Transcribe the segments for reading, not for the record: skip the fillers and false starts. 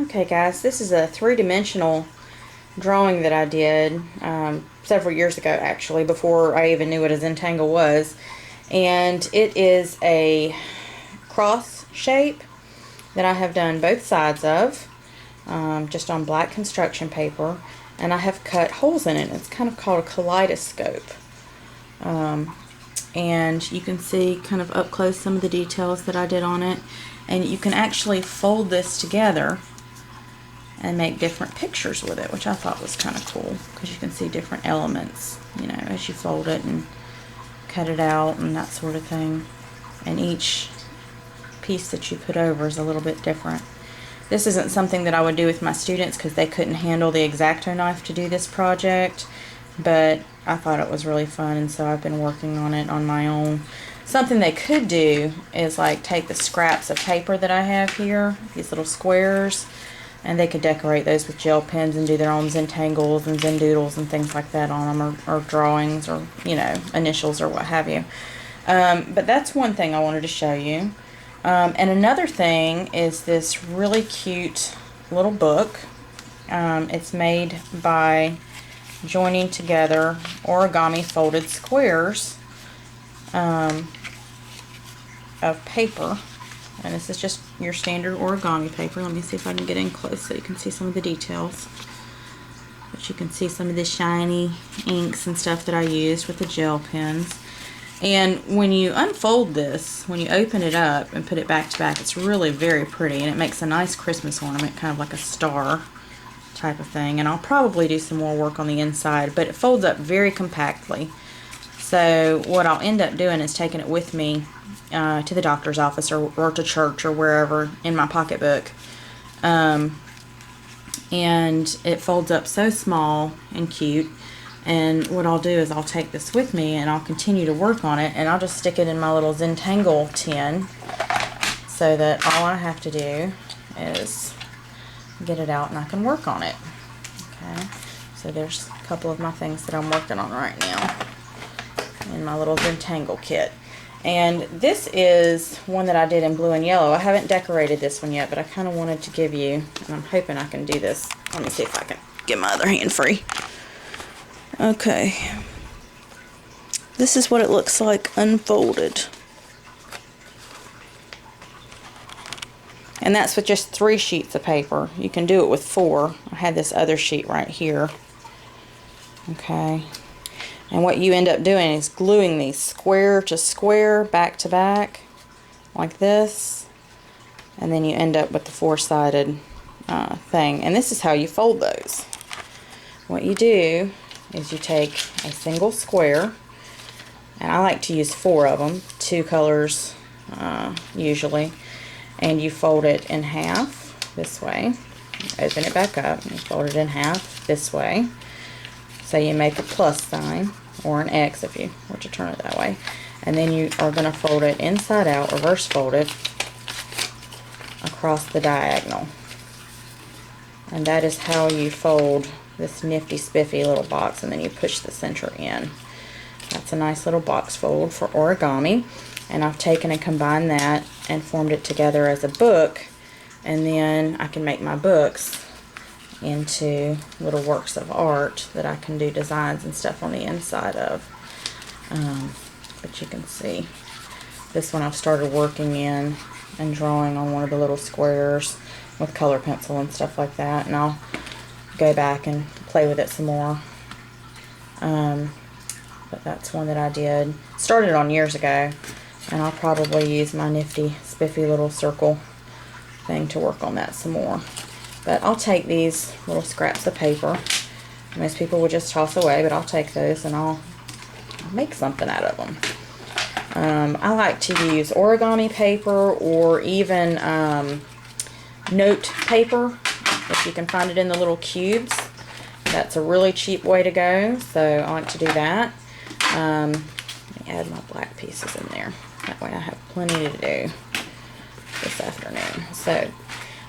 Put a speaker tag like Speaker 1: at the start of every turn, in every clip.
Speaker 1: Okay guys, this is a three-dimensional drawing that I did several years ago, actually, before I even knew what a Zentangle was. And it is a cross shape that I have done both sides of, just on black construction paper, and I have cut holes in it. It's kind of called a kaleidescope. And you can see kind of up close some of the details that I did on it. And you can actually fold this together and make different pictures with it, which I thought was kind of cool, because you can see different elements, you know, as you fold it and cut it out and that sort of thing. And each piece that you put over is a little bit different. This isn't something that I would do with my students because they couldn't handle the X-Acto knife to do this project, but I thought it was really fun, and so I've been working on it on my own. Something they could do is like take the scraps of paper that I have here, these little squares, and they could decorate those with gel pens and do their own Zentangles and Zendoodles and things like that on them, or drawings, or, you know, initials or what have you. But that's one thing I wanted to show you. And another thing is this really cute little book. It's made by joining together origami folded squares of paper. And this is just your standard origami paper. Let me see if I can get in close so you can see some of the details. But you can see some of the shiny inks and stuff that I used with the gel pens. And when you unfold this, when you open it up and put it back to back, it's really very pretty, and it makes a nice Christmas ornament, kind of like a star type of thing. And I'll probably do some more work on the inside, but it folds up very compactly. So what I'll end up doing is taking it with me to the doctor's office or to church or wherever in my pocketbook. And it folds up so small and cute. And what I'll do is I'll take this with me and I'll continue to work on it, and I'll just stick it in my little Zentangle tin so that all I have to do is get it out and I can work on it. Okay, so there's a couple of my things that I'm working on right now in my little Zentangle kit. And this is one that I did in blue and yellow. I haven't decorated this one yet, but I kind of wanted to give you, and I'm hoping I can do this. Let me see if I can get my other hand free. Okay, this is what it looks like unfolded. And that's with just 3 sheets of paper. You can do it with 4. I had this other sheet right here. Okay, and what you end up doing is gluing these square to square, back to back, like this, and then you end up with the 4-sided thing. And this is how you fold those. What you do is you take a single square, and I like to use 4 of them, 2 colors usually, and you fold it in half this way, open it back up, and you fold it in half this way, so you make a plus sign or an X if you were to turn it that way, and then you are going to fold it inside out, reverse fold it across the diagonal. And that is how you fold this nifty spiffy little box, and then you push the center in. That's a nice little box fold for origami, and I've taken and combined that and formed it together as a book, and then I can make my books into little works of art that I can do designs and stuff on the inside of. But you can see this one I've started working in and drawing on one of the little squares with color pencil and stuff like that, and I'll go back and play with it some more. But that's one that I did, started on years ago, and I'll probably use my nifty spiffy little circle thing to work on that some more. But I'll take these little scraps of paper, most people would just toss away, but I'll take those and I'll make something out of them. I like to use origami paper, or even note paper, if you can find it in the little cubes. That's a really cheap way to go, so I like to do that. Let me add my black pieces in there. That way I have plenty to do this afternoon. So,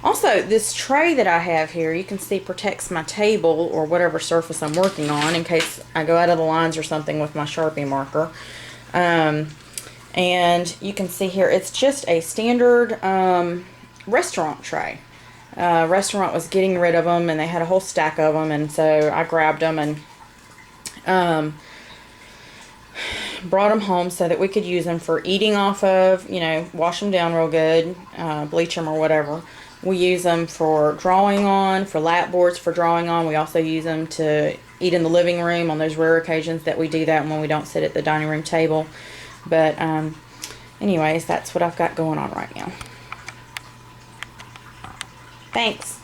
Speaker 1: also, this tray that I have here, you can see protects my table or whatever surface I'm working on in case I go out of the lines or something with my Sharpie marker. And you can see here, it's just a standard restaurant tray. restaurant was getting rid of them, and they had a whole stack of them, and so I grabbed them and brought them home so that we could use them for eating off of, you know, wash them down real good, bleach them or whatever. We use them for drawing on, for lap boards for drawing on. We also use them to eat in the living room on those rare occasions that we do that when we don't sit at the dining room table. But anyways, that's what I've got going on right now. Thanks.